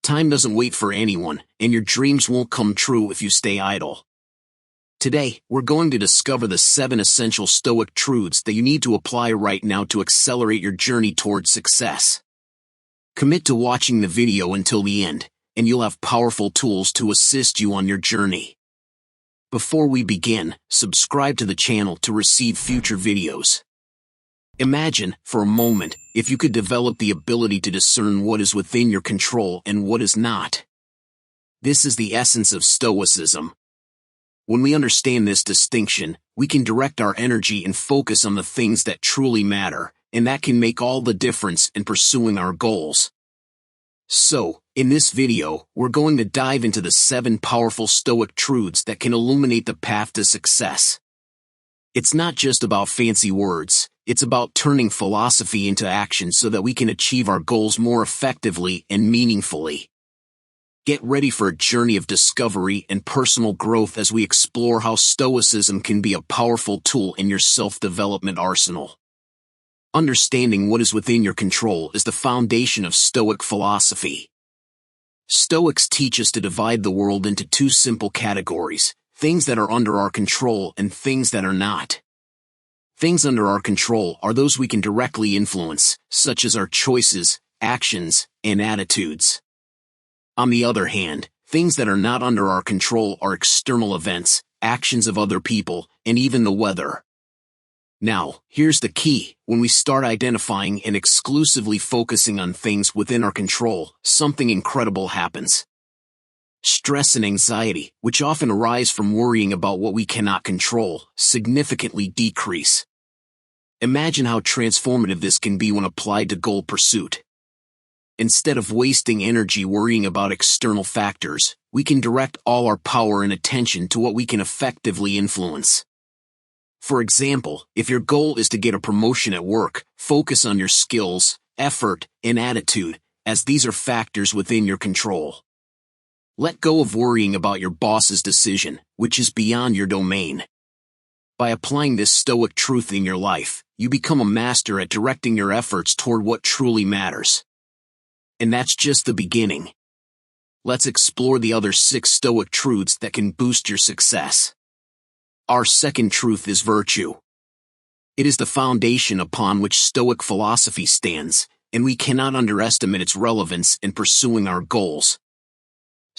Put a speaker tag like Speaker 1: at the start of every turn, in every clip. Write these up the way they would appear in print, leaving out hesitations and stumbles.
Speaker 1: Time doesn't wait for anyone, and your dreams won't come true if you stay idle. Today, we're going to discover the 7 essential Stoic truths that you need to apply right now to accelerate your journey towards success. Commit to watching the video until the end, and you'll have powerful tools to assist you on your journey. Before we begin, subscribe to the channel to receive future videos. Imagine, for a moment, if you could develop the ability to discern what is within your control and what is not. This is the essence of Stoicism. When we understand this distinction, we can direct our energy and focus on the things that truly matter, and that can make all the difference in pursuing our goals. So, in this video, we're going to dive into the 7 powerful Stoic truths that can illuminate the path to success. It's not just about fancy words, it's about turning philosophy into action so that we can achieve our goals more effectively and meaningfully. Get ready for a journey of discovery and personal growth as we explore how Stoicism can be a powerful tool in your self-development arsenal. Understanding what is within your control is the foundation of Stoic philosophy. Stoics teach us to divide the world into 2 simple categories: things that are under our control and things that are not. Things under our control are those we can directly influence, such as our choices, actions, and attitudes. On the other hand, things that are not under our control are external events, actions of other people, and even the weather. Now, here's the key: when we start identifying and exclusively focusing on things within our control, something incredible happens. Stress and anxiety, which often arise from worrying about what we cannot control, significantly decrease. Imagine how transformative this can be when applied to goal pursuit. Instead of wasting energy worrying about external factors, we can direct all our power and attention to what we can effectively influence. For example, if your goal is to get a promotion at work, focus on your skills, effort, and attitude, as these are factors within your control. Let go of worrying about your boss's decision, which is beyond your domain. By applying this Stoic truth in your life, you become a master at directing your efforts toward what truly matters. And that's just the beginning. Let's explore the other 6 Stoic truths that can boost your success. Our second truth is virtue. It is the foundation upon which Stoic philosophy stands, and we cannot underestimate its relevance in pursuing our goals.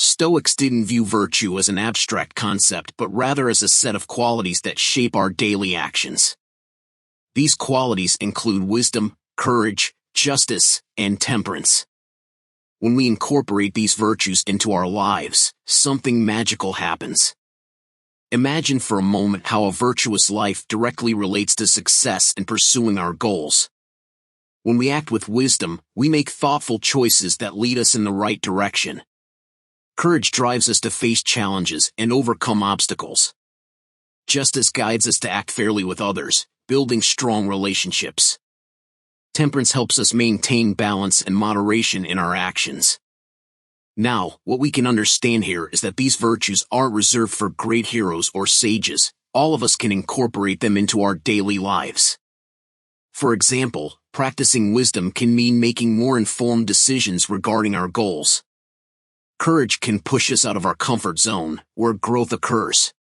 Speaker 1: Stoics didn't view virtue as an abstract concept but rather as a set of qualities that shape our daily actions. These qualities include wisdom, courage, justice, and temperance. When we incorporate these virtues into our lives, something magical happens. Imagine for a moment how a virtuous life directly relates to success in pursuing our goals. When we act with wisdom, we make thoughtful choices that lead us in the right direction. Courage drives us to face challenges and overcome obstacles. Justice guides us to act fairly with others, building strong relationships. Temperance helps us maintain balance and moderation in our actions. Now, what we can understand here is that these virtues aren't reserved for great heroes or sages. All of us can incorporate them into our daily lives. For example, practicing wisdom can mean making more informed decisions regarding our goals. Courage can push us out of our comfort zone, where growth occurs.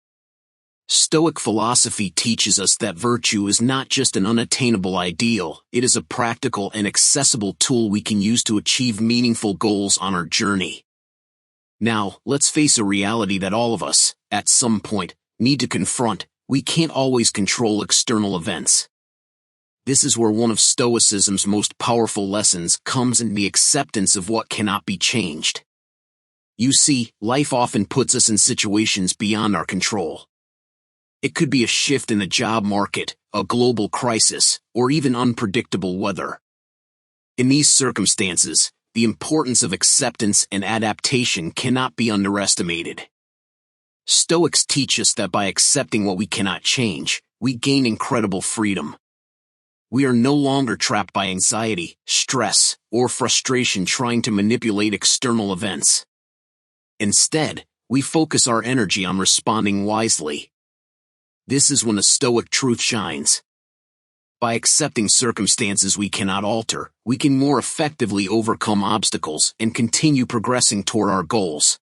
Speaker 1: Stoic philosophy teaches us that virtue is not just an unattainable ideal, it is a practical and accessible tool we can use to achieve meaningful goals on our journey. Now, let's face a reality that all of us, at some point, need to confront: we can't always control external events. This is where one of Stoicism's most powerful lessons comes in: the acceptance of what cannot be changed. You see, life often puts us in situations beyond our control. It could be a shift in the job market, a global crisis, or even unpredictable weather. In these circumstances, the importance of acceptance and adaptation cannot be underestimated. Stoics teach us that by accepting what we cannot change, we gain incredible freedom. We are no longer trapped by anxiety, stress, or frustration trying to manipulate external events. Instead, we focus our energy on responding wisely. This is when the Stoic truth shines. By accepting circumstances we cannot alter, we can more effectively overcome obstacles and continue progressing toward our goals.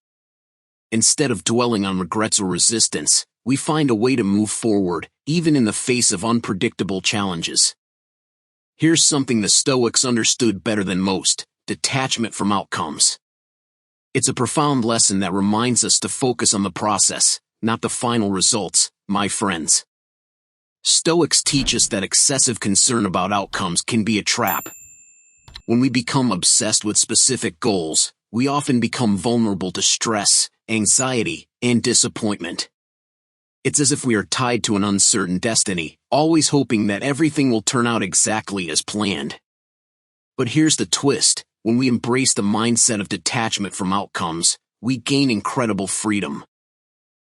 Speaker 1: Instead of dwelling on regrets or resistance, we find a way to move forward, even in the face of unpredictable challenges. Here's something the Stoics understood better than most: detachment from outcomes. It's a profound lesson that reminds us to focus on the process, not the final results, my friends. Stoics teach us that excessive concern about outcomes can be a trap. When we become obsessed with specific goals, we often become vulnerable to stress, anxiety, and disappointment. It's as if we are tied to an uncertain destiny, always hoping that everything will turn out exactly as planned. But here's the twist: when we embrace the mindset of detachment from outcomes, we gain incredible freedom.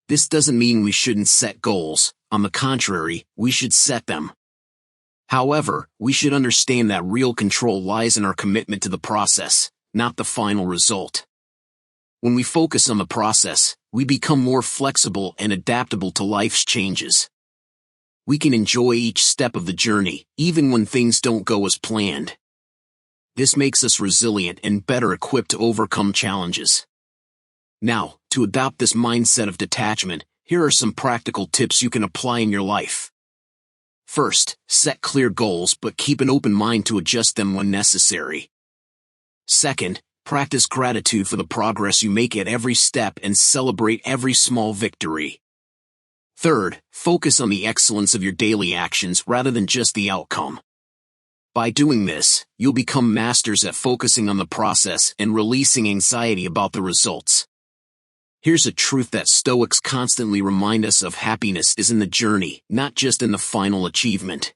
Speaker 1: This doesn't mean we shouldn't set goals. On the contrary, we should set them. However, we should understand that real control lies in our commitment to the process, not the final result. When we focus on the process, we become more flexible and adaptable to life's changes. We can enjoy each step of the journey, even when things don't go as planned. This makes us resilient and better equipped to overcome challenges. Now, to adopt this mindset of detachment, here are some practical tips you can apply in your life. First, set clear goals but keep an open mind to adjust them when necessary. Second, practice gratitude for the progress you make at every step and celebrate every small victory. Third, focus on the excellence of your daily actions rather than just the outcome. By doing this, you'll become masters at focusing on the process and releasing anxiety about the results. Here's a truth that Stoics constantly remind us of: happiness is in the journey, not just in the final achievement.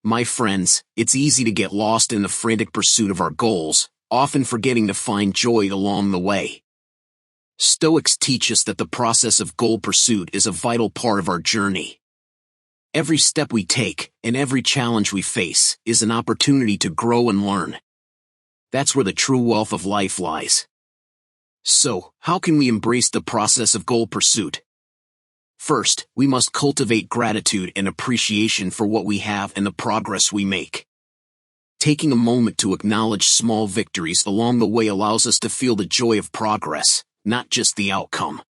Speaker 1: My friends, it's easy to get lost in the frantic pursuit of our goals, often forgetting to find joy along the way. Stoics teach us that the process of goal pursuit is a vital part of our journey. Every step we take, and every challenge we face, is an opportunity to grow and learn. That's where the true wealth of life lies. So, how can we embrace the process of goal pursuit? First, we must cultivate gratitude and appreciation for what we have and the progress we make. Taking a moment to acknowledge small victories along the way allows us to feel the joy of progress, not just the outcome.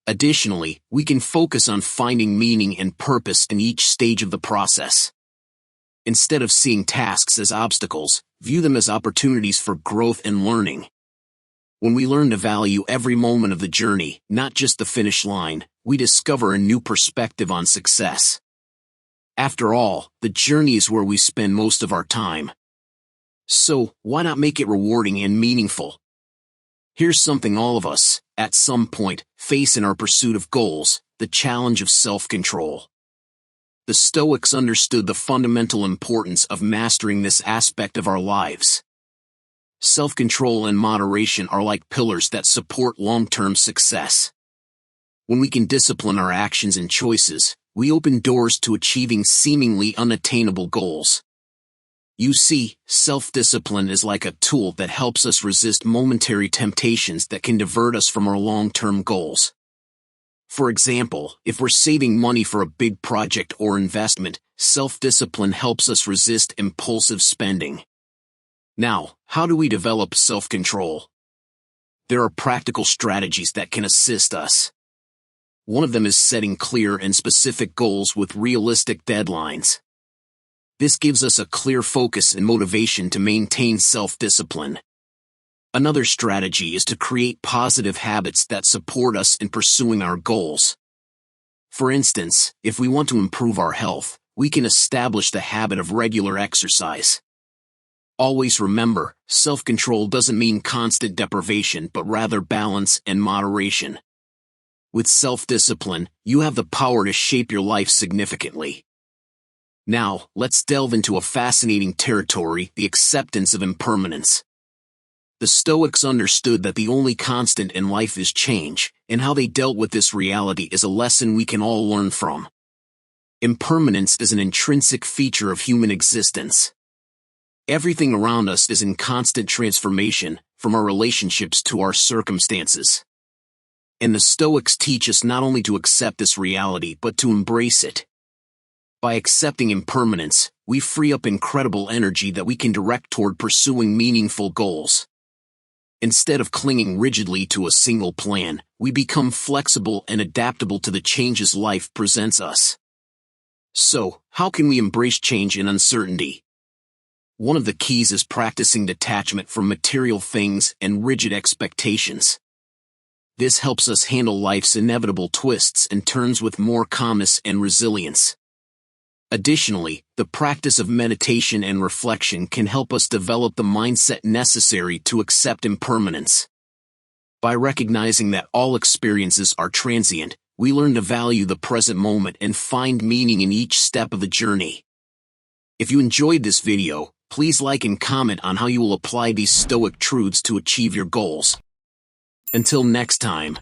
Speaker 1: Additionally, we can focus on finding meaning and purpose in each stage of the process. Instead of seeing tasks as obstacles, view them as opportunities for growth and learning. When we learn to value every moment of the journey, not just the finish line, we discover a new perspective on success. After all, the journey is where we spend most of our time. So, why not make it rewarding and meaningful? Here's something all of us, at some point, face in our pursuit of goals: the challenge of self-control. The Stoics understood the fundamental importance of mastering this aspect of our lives. Self-control and moderation are like pillars that support long-term success. When we can discipline our actions and choices, we open doors to achieving seemingly unattainable goals. You see, self-discipline is like a tool that helps us resist momentary temptations that can divert us from our long-term goals. For example, if we're saving money for a big project or investment, self-discipline helps us resist impulsive spending. Now, how do we develop self-control? There are practical strategies that can assist us. One of them is setting clear and specific goals with realistic deadlines. This gives us a clear focus and motivation to maintain self-discipline. Another strategy is to create positive habits that support us in pursuing our goals. For instance, if we want to improve our health, we can establish the habit of regular exercise. Always remember, self-control doesn't mean constant deprivation but rather balance and moderation. With self-discipline, you have the power to shape your life significantly. Now, let's delve into a fascinating territory: the acceptance of impermanence. The Stoics understood that the only constant in life is change, and how they dealt with this reality is a lesson we can all learn from. Impermanence is an intrinsic feature of human existence. Everything around us is in constant transformation, from our relationships to our circumstances. And the Stoics teach us not only to accept this reality but to embrace it. By accepting impermanence, we free up incredible energy that we can direct toward pursuing meaningful goals. Instead of clinging rigidly to a single plan, we become flexible and adaptable to the changes life presents us. So, how can we embrace change and uncertainty? One of the keys is practicing detachment from material things and rigid expectations. This helps us handle life's inevitable twists and turns with more calmness and resilience. Additionally, the practice of meditation and reflection can help us develop the mindset necessary to accept impermanence. By recognizing that all experiences are transient, we learn to value the present moment and find meaning in each step of the journey. If you enjoyed this video, please like and comment on how you will apply these Stoic truths to achieve your goals. Until next time.